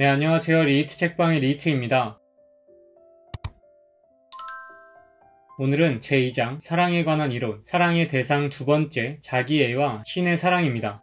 네, 안녕하세요. 리히트 책방의 리히트입니다. 오늘은 제2장 사랑에 관한 이론, 사랑의 대상 두 번째, 자기애와 신의 사랑입니다.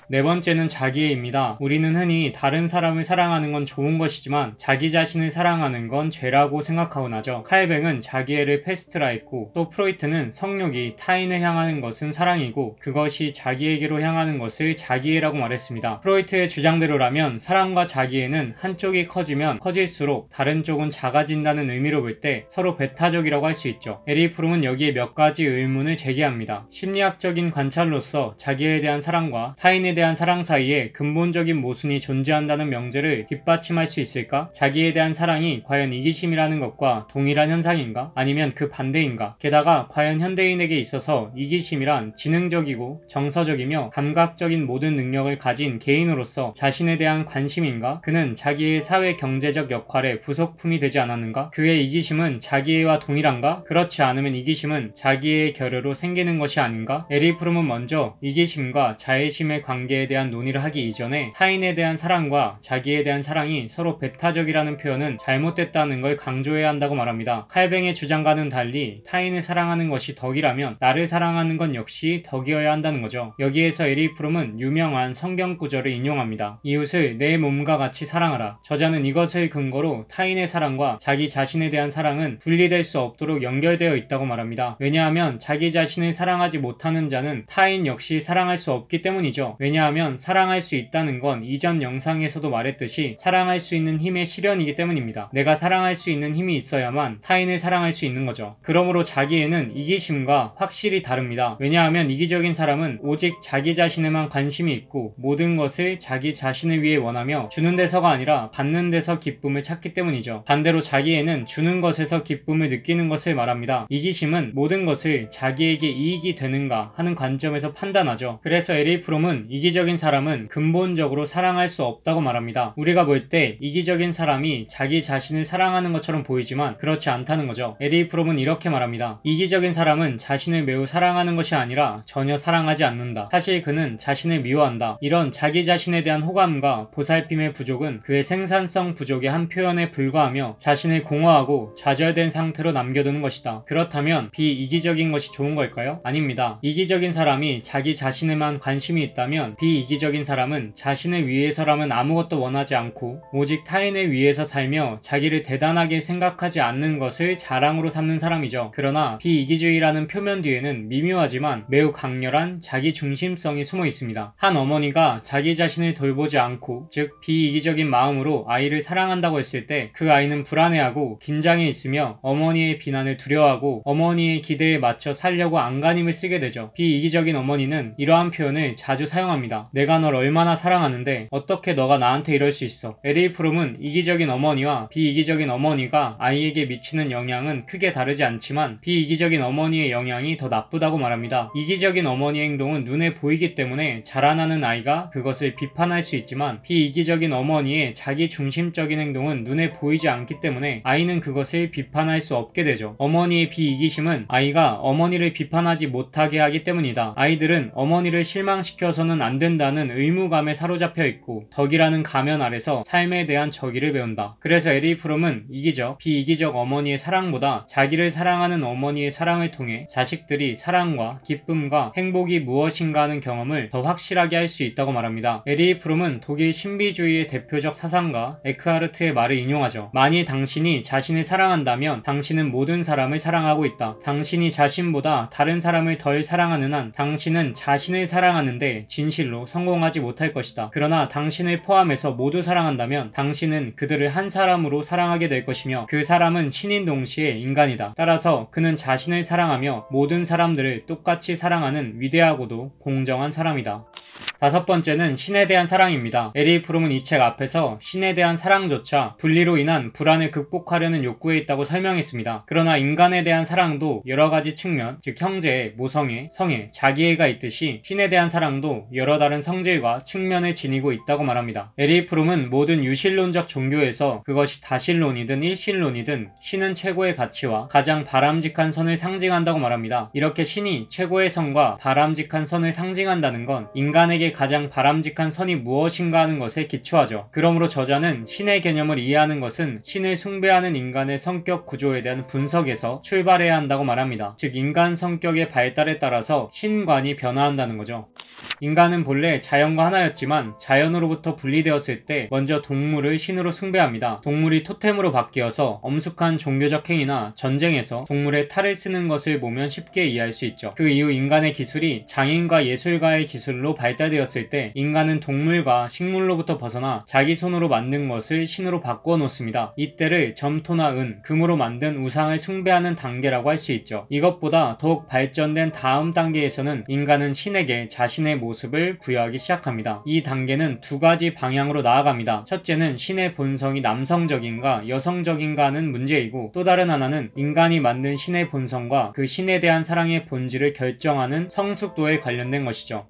네 번째는 자기애입니다. 우리는 흔히 다른 사람을 사랑하는 건 좋은 것이지만 자기 자신을 사랑하는 건 죄라고 생각하곤 하죠. 카이뱅은 자기애를 페스트라 했고, 또 프로이트는 성욕이 타인을 향하는 것은 사랑이고 그것이 자기에게로 향하는 것을 자기애라고 말했습니다. 프로이트의 주장대로라면 사랑과 자기애는 한쪽이 커지면 커질수록 다른 쪽은 작아진다는 의미로 볼 때 서로 배타적이라고 할 수 있죠. 에리 프롬은 여기에 몇 가지 의문을 제기합니다. 심리학적인 관찰로서 자기에 대한 사랑과 타인에 대한 사랑 사이에 근본적인 모순이 존재한다는 명제를 뒷받침할 수 있을까? 자기에 대한 사랑이 과연 이기심이라는 것과 동일한 현상인가? 아니면 그 반대인가? 게다가 과연 현대인에게 있어서 이기심이란 지능적이고 정서적이며 감각적인 모든 능력을 가진 개인으로서 자신에 대한 관심인가? 그는 자기의 사회 경제적 역할의 부속품이 되지 않았는가? 그의 이기심은 자기애와 동일한가? 그렇지 않으면 이기심은 자기의 결여로 생기는 것이 아닌가? 에리 프롬은 먼저 이기심과 자애심의 관계에 대한 논의를 하기 이전에 타인에 대한 사랑과 자기에 대한 사랑이 서로 배타적이라는 표현은 잘못됐다는 걸 강조해야 한다고 말합니다. 칼뱅의 주장과는 달리 타인을 사랑하는 것이 덕이라면 나를 사랑하는 건 역시 덕이어야 한다는 거죠. 여기에서 에리 프롬은 유명한 성경 구절을 인용합니다. 이웃을 내 몸과 같이 사랑하라. 저자는 이것을 근거로 타인의 사랑과 자기 자신에 대한 사랑은 분리될 수 없도록 연결되어 있다고 말합니다. 왜냐하면 자기 자신을 사랑하지 못하는 자는 타인 역시 사랑할 수 없기 때문이죠. 왜냐하면 사랑할 수 있다는 건 이전 영상에서도 말했듯이 사랑할 수 있는 힘의 실현이기 때문입니다. 내가 사랑할 수 있는 힘이 있어야만 타인을 사랑할 수 있는 거죠. 그러므로 자기애는 이기심과 확실히 다릅니다. 왜냐하면 이기적인 사람은 오직 자기 자신에만 관심이 있고 모든 것을 자기 자신을 위해 원하며 주는 데서가 아니라 받는 데서 기쁨을 찾기 때문이죠. 반대로 자기애는 주는 것에서 기쁨을 느끼는 것을 말합니다. 이기심은 모든 것을 자기에게 이익이 되는가 하는 관점에서 판단하죠. 그래서 에리 프롬은 이기적인 사람은 근본적으로 사랑할 수 없다고 말합니다. 우리가 볼 때 이기적인 사람이 자기 자신을 사랑하는 것처럼 보이지만 그렇지 않다는 거죠. 에리 프롬은 이렇게 말합니다. 이기적인 사람은 자신을 매우 사랑하는 것이 아니라 전혀 사랑하지 않는다. 사실 그는 자신을 미워한다. 이런 자기 자신에 대한 호감과 보살핌의 부족은 그의 생산성 부족의 한 표현에 불과하며 자신을 공허하고 좌절된 상태로 남겨두는 것이다. 그렇다면 비이기적인 것이 좋은 걸까요? 아닙니다. 이기적인 사람이 자기 자신에만 관심이 있다면 비이기적인 사람은 자신을 위해서라면 아무것도 원하지 않고 오직 타인을 위해서 살며 자기를 대단하게 생각하지 않는 것을 자랑으로 삼는 사람이죠. 그러나 비이기주의라는 표면 뒤에는 미묘하지만 매우 강렬한 자기 중심성이 숨어 있습니다. 한 어머니가 자기 자신을 돌보지 않고 즉 비이기적인 마음으로 아이를 사랑한다고 했을 때 그 아이는 불안해하고 긴장해 있으며 어머니의 비난을 두려워하고 어머니의 기대에 맞춰 살려고 안간힘을 쓰게 되죠. 비이기적인 어머니는 이러한 표현을 자주 사용합니다. 내가 널 얼마나 사랑하는데 어떻게 너가 나한테 이럴 수 있어. 에리 프롬은 이기적인 어머니와 비이기적인 어머니가 아이에게 미치는 영향은 크게 다르지 않지만 비이기적인 어머니의 영향이 더 나쁘다고 말합니다. 이기적인 어머니의 행동은 눈에 보이기 때문에 자라나는 아이가 그것을 비판할 수 있지만 비이기적인 어머니의 자기 중심적인 행동은 눈에 보이지 않기 때문에 아이는 그것을 비판할 수 없게 되죠. 어머니의 비이기심은 아이가 어머니를 비판하지 못하게 하기 때문이다. 아이들은 어머니를 실망시켜서는 안 된다는 의무감에 사로잡혀 있고 덕이라는 가면 아래서 삶에 대한 정의를 배운다. 그래서 에리 프롬은 이기적, 비이기적 어머니의 사랑보다 자기를 사랑하는 어머니의 사랑을 통해 자식들이 사랑과 기쁨과 행복이 무엇인가 하는 경험을 더 확실하게 할 수 있다고 말합니다. 에리 프롬은 독일 신비주의의 대표적 사상가 에크하르트의 말을 인용하죠. 만일 당신이 자신을 사랑한다면 당신은 모든 사람을 사랑하고 있다. 당신이 자신보다 다른 사람을 덜 사랑하는 한 당신은 자신을 사랑하는데 진실로 성공하지 못할 것이다. 그러나 당신을 포함해서 모두 사랑한다면 당신은 그들을 한 사람으로 사랑하게 될 것이며 그 사람은 신인 동시에 인간이다. 따라서 그는 자신을 사랑하며 모든 사람들을 똑같이 사랑하는 위대하고도 공정한 사람이다. 다섯 번째는 신에 대한 사랑입니다. 에리 프롬은 이 책 앞에서 신에 대한 사랑조차 분리로 인한 불안을 극복하려는 욕구에 있다고 설명했습니다. 그러나 인간에 대한 사랑도 여러 가지 측면, 즉 형제, 모성애, 성애, 자기애가 있듯이 신에 대한 사랑도 여러 다른 성질과 측면을 지니고 있다고 말합니다. 에리 프롬은 모든 유실론적 종교에서 그것이 다신론이든 일신론이든 신은 최고의 가치와 가장 바람직한 선을 상징한다고 말합니다. 이렇게 신이 최고의 선과 바람직한 선을 상징한다는 건 인간에게 가장 바람직한 선이 무엇인가 하는 것에 기초하죠. 그러므로 저자는 신의 개념을 이해하는 것은 신을 숭배하는 인간의 성격 구조에 대한 분석에서 출발해야 한다고 말합니다. 즉 인간 성격의 발달에 따라서 신관이 변화한다는 거죠. 인간은 본래 자연과 하나였지만 자연으로부터 분리되었을 때 먼저 동물을 신으로 숭배합니다. 동물이 토템으로 바뀌어서 엄숙한 종교적 행위나 전쟁에서 동물의 탈을 쓰는 것을 보면 쉽게 이해할 수 있죠. 그 이후 인간의 기술이 장인과 예술가의 기술로 발달되었을 때 인간은 동물과 식물로부터 벗어나 자기 손으로 만든 것을 신으로 바꾸어 놓습니다. 이때를 점토나 은, 금으로 만든 우상을 숭배하는 단계라고 할 수 있죠. 이것보다 더욱 발전된 다음 단계에서는 인간은 신에게 자신의 모습을 부여하기 시작합니다. 이 단계는 두 가지 방향으로 나아갑니다. 첫째는 신의 본성이 남성적인가 여성적인가 하는 문제이고, 또 다른 하나는 인간이 만든 신의 본성과 그 신에 대한 사랑의 본질을 결정하는 성숙도에 관련된 것이죠.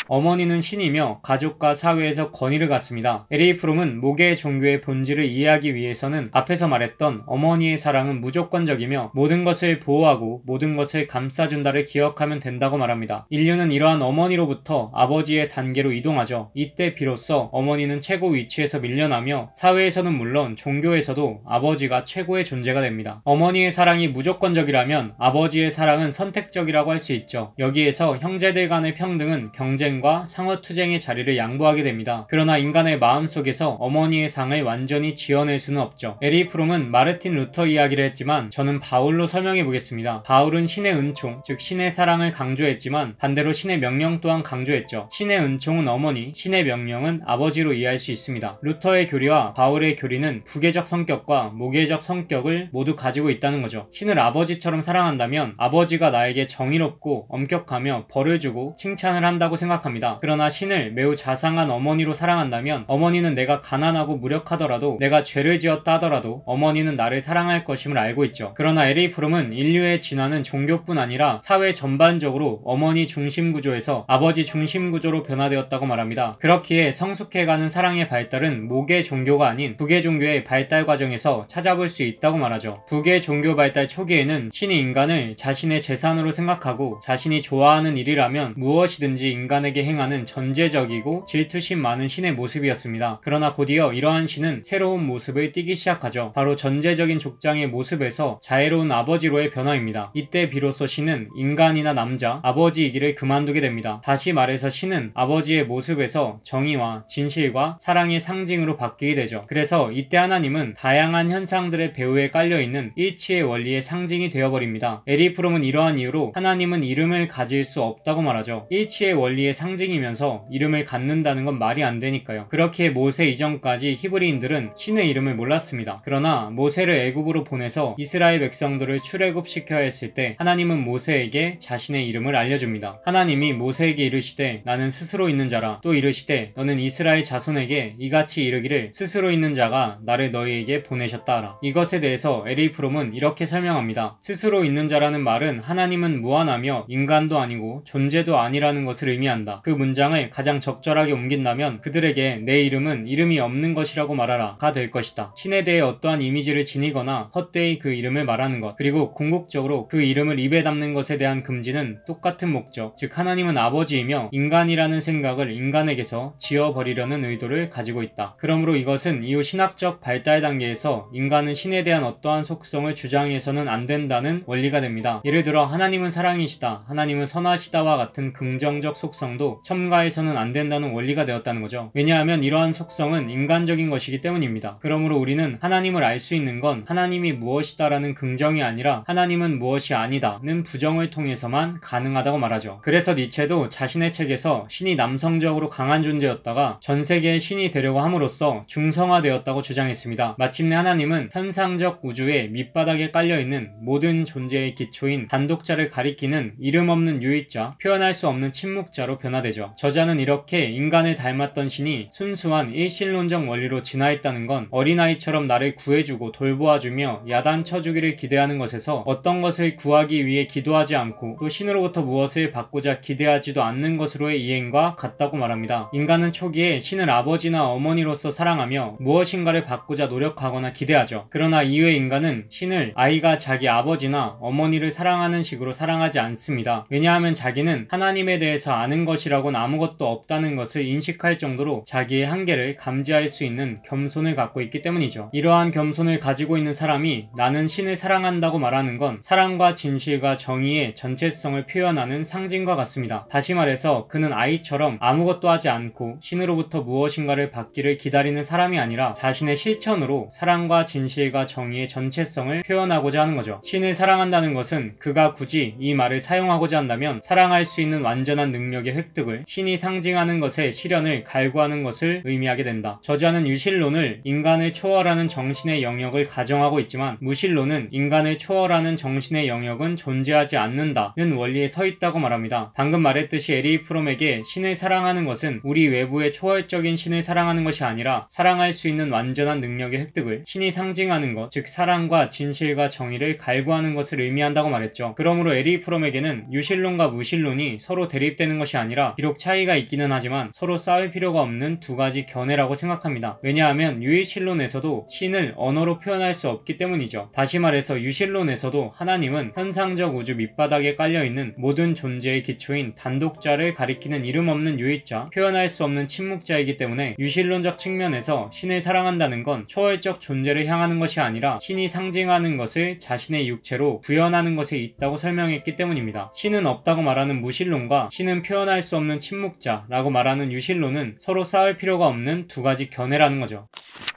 어머니는 신이며 가족과 사회에서 권위를 갖습니다. L.A. 프롬은 모계 종교의 본질을 이해하기 위해서는 앞에서 말했던 어머니의 사랑은 무조건적이며 모든 것을 보호하고 모든 것을 감싸준다를 기억하면 된다고 말합니다. 인류는 이러한 어머니로부터 아버지의 단계로 이동하죠. 이때 비로소 어머니는 최고 위치에서 밀려나며 사회에서는 물론 종교에서도 아버지가 최고의 존재가 됩니다. 어머니의 사랑이 무조건적이라면 아버지의 사랑은 선택적이라고 할 수 있죠. 여기에서 형제들 간의 평등은 경쟁과 상어투쟁의 자리를 양보하게 됩니다. 그러나 인간의 마음속에서 어머니의 상을 완전히 지어낼 수는 없죠. L.A. 프롬은 마르틴 루터 이야기를 했지만 저는 바울로 설명해 보겠습니다. 바울은 신의 은총, 즉 신의 사랑을 강조했지만 반대로 신의 명령 또한 강조했죠. 신의 은총은 어머니, 신의 명령은 아버지로 이해할 수 있습니다. 루터의 교리와 바울의 교리는 부계적 성격과 모계적 성격을 모두 가지고 있다는 거죠. 신을 아버지처럼 사랑한다면 아버지가 나에게 정의롭고 엄격하며 벌을 주고 칭찬을 한다고 생각합니다. 그러나 신을 매우 자상한 어머니로 사랑한다면 어머니는 내가 가난하고 무력하더라도, 내가 죄를 지었다 하더라도 어머니는 나를 사랑할 것임을 알고 있죠. 그러나 L.A. 프롬은 인류의 진화는 종교뿐 아니라 사회 전반적으로 어머니 중심 구조에서 아버지 중심 구조로 변화되었다고 말합니다. 그렇기에 성숙해가는 사랑의 발달은 모계 종교가 아닌 부계 종교의 발달 과정에서 찾아볼 수 있다고 말하죠. 부계 종교 발달 초기에는 신이 인간을 자신의 재산으로 생각하고 자신이 좋아하는 일이라면 무엇이든지 인간에게 행하는 전제적이고 질투심 많은 신의 모습이었습니다. 그러나 곧이어 이러한 신은 새로운 모습을 띠기 시작하죠. 바로 전제적인 족장의 모습에서 자애로운 아버지로의 변화입니다. 이때 비로소 신은 인간이나 남자, 아버지이기를 그만두게 됩니다. 다시 말해서 신은 아버지의 모습에서 정의와 진실과 사랑의 상징으로 바뀌게 되죠. 그래서 이때 하나님은 다양한 현상들의 배후에 깔려있는 일치의 원리의 상징이 되어버립니다. L.A. 프롬은 이러한 이유로 하나님은 이름을 가질 수 없다고 말하죠. 일치의 원리의 상징이면서 이름을 갖는다는 건 말이 안 되니까요. 그렇기에 모세 이전까지 히브리인들은 신의 이름을 몰랐습니다. 그러나 모세를 애굽으로 보내서 이스라엘 백성들을 출애굽시켜야 했을 때 하나님은 모세에게 자신의 이름을 알려줍니다. 하나님이 모세에게 이르시되 나는 스스로 있는 자라, 또 이르시되 너는 이스라엘 자손에게 이같이 이르기를 스스로 있는 자가 나를 너희에게 보내셨다 하라. 이것에 대해서 L.A. 프롬은 이렇게 설명합니다. 스스로 있는 자라는 말은 하나님은 무한하며 인간도 아니고 존재도 아니라는 것을 의미한다. 그 문장을 가장 적절하게 옮긴다면 그들에게 내 이름은 이름이 없는 것이라고 말하라 가 될 것이다. 신에 대해 어떠한 이미지를 지니거나 헛되이 그 이름을 말하는 것, 그리고 궁극적으로 그 이름을 입에 담는 것에 대한 금지는 똑같은 목적, 즉 하나님은 아버지이며 인간이라는 생각을 인간에게서 지워버리려는 의도를 가지고 있다. 그러므로 이것은 이후 신학적 발달 단계에서 인간은 신에 대한 어떠한 속성을 주장해서는 안 된다는 원리가 됩니다. 예를 들어 하나님은 사랑이시다, 하나님은 선하시다와 같은 긍정적 속성도 첨가해서는 안 된다는 원리가 되었다는 거죠. 왜냐하면 이러한 속성은 인간적인 것이기 때문입니다. 그러므로 우리는 하나님을 알 수 있는 건 하나님이 무엇이다라는 긍정이 아니라 하나님은 무엇이 아니다는 부정을 통해서만 가능하다고 말하죠. 그래서 니체도 자신의 책에서 신이 남성적으로 강한 존재였다가 전 세계의 신이 되려고 함으로써 중성화되었다고 주장했습니다. 마침내 하나님은 현상적 우주의 밑바닥에 깔려있는 모든 존재의 기초인 단독자를 가리키는 이름 없는 유일자, 표현할 수 없는 침묵자로 변화되죠. 저자는 이렇게 인간을 닮았던 신이 순수한 일신론적 원리로 진화했다는 건 어린아이처럼 나를 구해주고 돌보아주며 야단쳐주기를 기대하는 것에서 어떤 것을 구하기 위해 기도하지 않고 또 신으로부터 무엇을 받고자 기대하지도 않는 않는 것으로의 이해인과 같다고 말합니다. 인간은 초기에 신을 아버지나 어머니로서 사랑하며 무엇인가를 받고자 노력하거나 기대하죠. 그러나 이후의 인간은 신을 아이가 자기 아버지나 어머니를 사랑하는 식으로 사랑하지 않습니다. 왜냐하면 자기는 하나님에 대해서 아는 것이라고는 아무것도 없다는 것을 인식할 정도로 자기의 한계를 감지할 수 있는 겸손을 갖고 있기 때문이죠. 이러한 겸손을 가지고 있는 사람이 나는 신을 사랑한다고 말하는 건 사랑과 진실과 정의의 전체성을 표현하는 상징과 같습니다. 다시 말해서 그는 아이처럼 아무것도 하지 않고 신으로부터 무엇인가를 받기를 기다리는 사람이 아니라 자신의 실천으로 사랑과 진실과 정의의 전체성을 표현하고자 하는 거죠. 신을 사랑한다는 것은 그가 굳이 이 말을 사용하고자 한다면 사랑할 수 있는 완전한 능력의 획득을, 신이 상징하는 것의 실현을 갈구하는 것을 의미하게 된다. 저자는 유실론을 인간을 초월하는 정신의 영역을 가정하고 있지만 무실론은 인간을 초월하는 정신의 영역은 존재하지 않는다는 원리에 서 있다고 말합니다. 방금 말했듯이 에리 프롬에게 신을 사랑하는 것은 우리 외부의 초월적인 신을 사랑하는 것이 아니라 사랑할 수 있는 완전한 능력의 획득을, 신이 상징하는 것, 즉 사랑과 진실과 정의를 갈구하는 것을 의미한다고 말했죠. 그러므로 에리 프롬에게는 유실론과 무실론이 서로 대립되는 것이 아니라 비록 차이가 있기는 하지만 서로 싸울 필요가 없는 두 가지 견해라고 생각합니다. 왜냐하면 유실론에서도 신을 언어로 표현할 수 없기 때문이죠. 다시 말해서 유실론에서도 하나님은 현상적 우주 밑바닥에 깔려있는 모든 존재의 기초인 단독자를 가리키는 이름 없는 유일자, 표현할 수 없는 침묵자이기 때문에 유실론적 측면에서 신을 사랑한다는 건 초월적 존재를 향하는 것이 아니라 신이 상징하는 것을 자신의 육체로 구현하는 것에 있다고 설명했기 때문입니다. 신은 없다고 말하는 무실론과 신은 표현할 수 없는 침묵자라고 말하는 유실론은 서로 싸울 필요가 없는 두 가지 견해라는 거죠.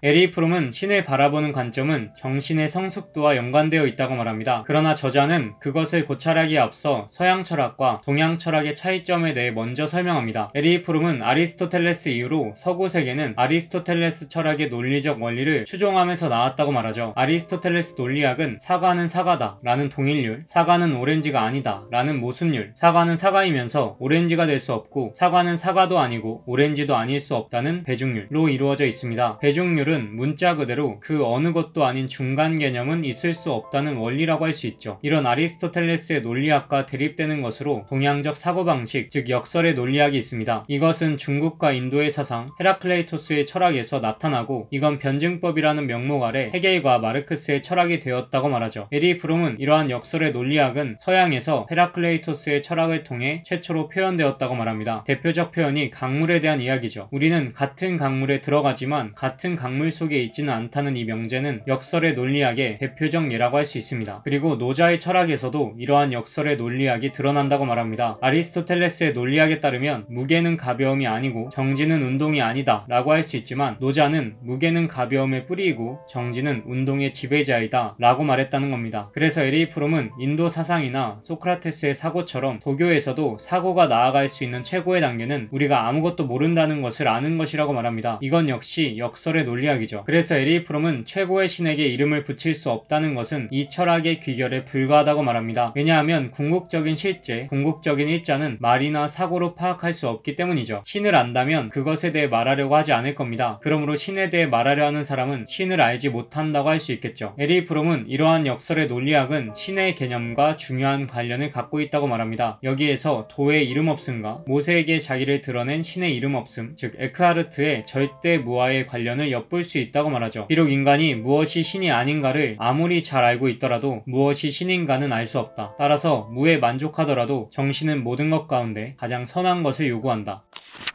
에리 프롬은 신을 바라보는 관점은 정신의 성숙도와 연관되어 있다고 말합니다. 그러나 저자는 그것을 고찰하기에 앞서 서양 철학과 동양 철학의 차이점에 대해 먼저 설명합니다. 에리 프롬은 아리스토텔레스 이후로 서구 세계는 아리스토텔레스 철학의 논리적 원리를 추종하면서 나왔다고 말하죠. 아리스토텔레스 논리학은 사과는 사과다 라는 동일률, 사과는 오렌지가 아니다 라는 모순율, 사과는 사과이면서 오렌지가 될 수 없고 사과는 사과도 아니고 오렌지도 아닐 수 없다는 배중률로 이루어져 있습니다. 배중률은 문자 그대로 그 어느 것도 아닌 중간 개념은 있을 수 없다는 원리라고 할 수 있죠. 이런 아리스토텔레스의 논리학과 대립되는 것으로 동양적 사고방식, 즉 역설의 논리학이 있습니다. 이것은 중국과 인도의 사상, 헤라클레이토스의 철학에서 나타나고 이건 변증법이라는 명목 아래 헤겔과 마르크스의 철학이 되었다고 말하죠. 에리 프롬은 이러한 역설의 논리학은 서양에서 헤라클레이토스의 철학을 통해 최초로 표현되었다고 말합니다. 대표적 표현이 강물에 대한 이야기죠. 우리는 같은 강물에 들어가지만 같은 강물 속에 있지는 않다는 이 명제는 역설의 논리학의 대표적 예라고 할 수 있습니다. 그리고 노자의 철학에서도 이러한 역설의 논리학이 드러난다고 말합니다. 아리스토텔레스의 논리학에 따르면 무게는 가벼움이 아니고 정지는 운동이 아니다 라고 할 수 있지만 노자는 무게는 가벼움의 뿌리이고 정지는 운동의 지배자이다 라고 말했다는 겁니다. 그래서 에리 프롬은 인도 사상이나 소크라테스의 사고처럼 도교에서도 사고가 나아갈 수 있는 최고의 단계는 우리가 아무것도 모른다는 것을 아는 것이라고 말합니다. 이건 역시 역설의 논리학이죠. 그래서 에리 프롬은 최고의 신에게 이름을 붙일 수 없다는 것은 이 철학의 귀결에 불과하다고 말합니다. 왜냐하면 궁극적인 실제, 궁극적인 일자는 말이나 사고로 파악할 수 없기 때문이죠. 신을 안다면 그것에 대해 말하려고 하지 않을 겁니다. 그러므로 신에 대해 말하려 하는 사람은 신을 알지 못한다고 할 수 있겠죠. 에리 프롬은 이러한 역설의 논리학은 신의 개념과 중요한 관련을 갖고 있다고 말합니다. 여기에서 도의 이름 없음과 모세에게 자기를 드러낸 신의 이름 없음, 즉 에크하르트의 절대 무아의 관련을 엿볼 수 있다고 말하죠. 비록 인간이 무엇이 신이 아닌가를 아무리 잘 알고 있더라도 무엇이 신인가는 알 수 없다. 따라서 무에 만족하더라도 정신은 모든 것 가운데 가장 선한 것을 요구한다.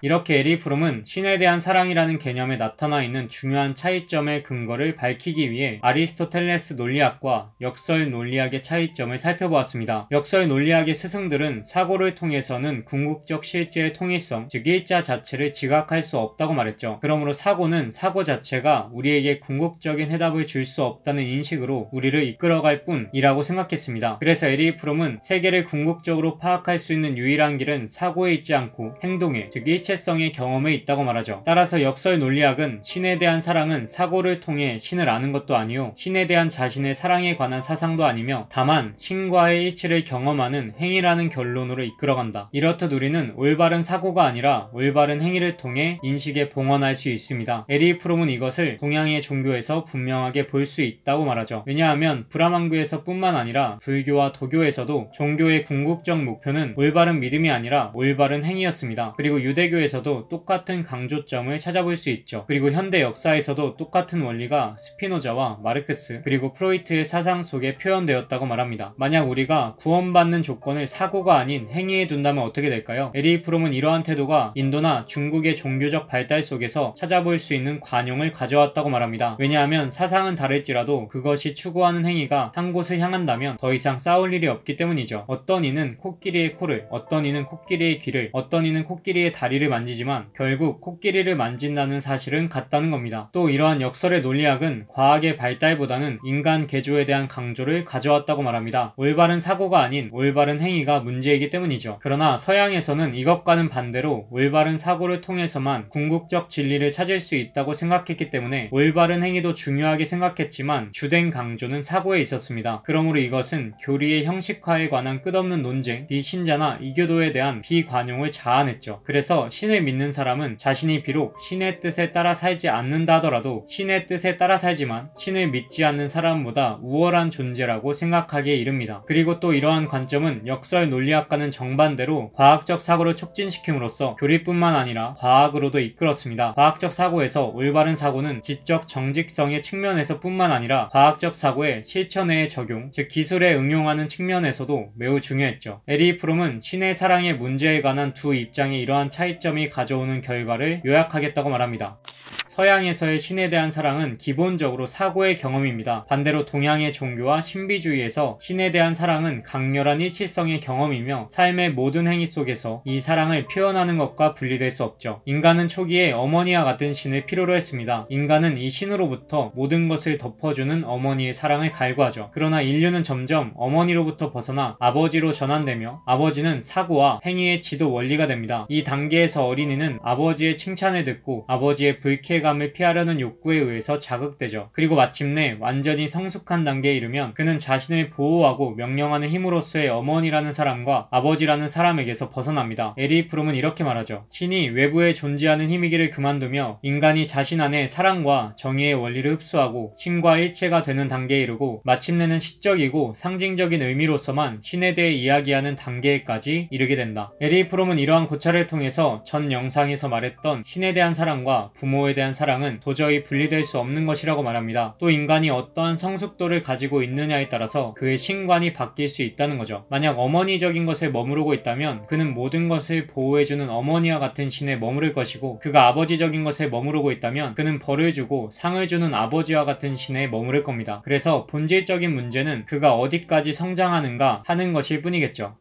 이렇게 에리 프롬은 신에 대한 사랑이라는 개념에 나타나 있는 중요한 차이점의 근거를 밝히기 위해 아리스토텔레스 논리학과 역설 논리학의 차이점을 살펴보았습니다. 역설 논리학의 스승들은 사고를 통해서는 궁극적 실제의 통일성, 즉 일자 자체를 지각할 수 없다고 말했죠. 그러므로 사고는 사고 자체가 우리에게 궁극적인 해답을 줄 수 없다는 인식으로 우리를 이끌어갈 뿐이라고 생각했습니다. 그래서 에리 프롬은 세계를 궁극적으로 파악할 수 있는 유일한 길은 사고에 있지 않고 행동에, 즉 일체 일체성의 경험에 있다고 말하죠. 따라서 역설 논리학은 신에 대한 사랑은 사고를 통해 신을 아는 것도 아니요 신에 대한 자신의 사랑에 관한 사상도 아니며 다만 신과의 일치를 경험하는 행위라는 결론으로 이끌어간다. 이렇듯 우리는 올바른 사고가 아니라 올바른 행위를 통해 인식에 봉헌할 수 있습니다. 에리 프롬은 이것을 동양의 종교에서 분명하게 볼 수 있다고 말하죠. 왜냐하면 브라만교에서 뿐만 아니라 불교와 도교에서도 종교의 궁극적 목표는 올바른 믿음이 아니라 올바른 행위였습니다. 그리고 유대교에서도 똑같은 강조점을 찾아볼 수 있죠. 그리고 현대 역사에서도 똑같은 원리가 스피노자와 마르크스 그리고 프로이트의 사상 속에 표현되었다고 말합니다. 만약 우리가 구원받는 조건을 사고가 아닌 행위에 둔다면 어떻게 될까요? 에리 프롬은 이러한 태도가 인도나 중국의 종교적 발달 속에서 찾아볼 수 있는 관용을 가져왔다고 말합니다. 왜냐하면 사상은 다를지라도 그것이 추구하는 행위가 한 곳을 향한다면 더 이상 싸울 일이 없기 때문이죠. 어떤 이는 코끼리의 코를, 어떤 이는 코끼리의 귀를, 어떤 이는 코끼리의 다리를 만지지만 결국 코끼리를 만진다는 사실은 같다는 겁니다. 또 이러한 역설의 논리학은 과학의 발달보다는 인간 개조에 대한 강조를 가져왔다고 말합니다. 올바른 사고가 아닌 올바른 행위가 문제이기 때문이죠. 그러나 서양에서는 이것과는 반대로 올바른 사고를 통해서만 궁극적 진리를 찾을 수 있다고 생각했기 때문에 올바른 행위도 중요하게 생각했지만 주된 강조는 사고에 있었습니다. 그러므로 이것은 교리의 형식화에 관한 끝없는 논쟁, 비신자나 이교도에 대한 비관용을 자아냈죠. 그래서 신을 믿는 사람은 자신이 비록 신의 뜻에 따라 살지 않는다 하더라도 신의 뜻에 따라 살지만 신을 믿지 않는 사람보다 우월한 존재라고 생각하기에 이릅니다. 그리고 또 이러한 관점은 역설 논리학과는 정반대로 과학적 사고를 촉진시킴으로써 교리뿐만 아니라 과학으로도 이끌었습니다. 과학적 사고에서 올바른 사고는 지적 정직성의 측면에서 뿐만 아니라 과학적 사고의 실천의 적용, 즉 기술에 응용하는 측면에서도 매우 중요했죠. 에리 프롬은 신의 사랑의 문제에 관한 두 입장의 이러한 차이점이 가져오는 결과를 요약하겠다고 말합니다. 서양에서의 신에 대한 사랑은 기본적으로 사고의 경험입니다. 반대로 동양의 종교와 신비주의에서 신에 대한 사랑은 강렬한 일치성의 경험이며 삶의 모든 행위 속에서 이 사랑을 표현하는 것과 분리될 수 없죠. 인간은 초기에 어머니와 같은 신을 필요로 했습니다. 인간은 이 신으로부터 모든 것을 덮어주는 어머니의 사랑을 갈구하죠. 그러나 인류는 점점 어머니로부터 벗어나 아버지로 전환되며 아버지는 사고와 행위의 지도 원리가 됩니다. 이 단계에서 어린이는 아버지의 칭찬을 듣고 아버지의 불쾌감을 피하려는 욕구에 의해서 자극되죠. 그리고 마침내 완전히 성숙한 단계에 이르면 그는 자신을 보호하고 명령하는 힘으로서의 어머니라는 사람과 아버지라는 사람에게서 벗어납니다. 에리 프롬은 이렇게 말하죠. 신이 외부에 존재하는 힘이기를 그만두며 인간이 자신 안에 사랑과 정의의 원리를 흡수하고 신과 일체가 되는 단계에 이르고 마침내는 시적이고 상징적인 의미로서만 신에 대해 이야기하는 단계까지 이르게 된다. 에리 프롬은 이러한 고찰을 통해서 전 영상에서 말했던 신에 대한 사랑과 부모에 대한 사랑은 도저히 분리될 수 없는 것이라고 말합니다. 또 인간이 어떠한 성숙도를 가지고 있느냐에 따라서 그의 신관이 바뀔 수 있다는 거죠. 만약 어머니적인 것에 머무르고 있다면 그는 모든 것을 보호해주는 어머니와 같은 신에 머무를 것이고 그가 아버지적인 것에 머무르고 있다면 그는 벌을 주고 상을 주는 아버지와 같은 신에 머무를 겁니다. 그래서 본질적인 문제는 그가 어디까지 성장하는가 하는 것일 뿐이겠죠.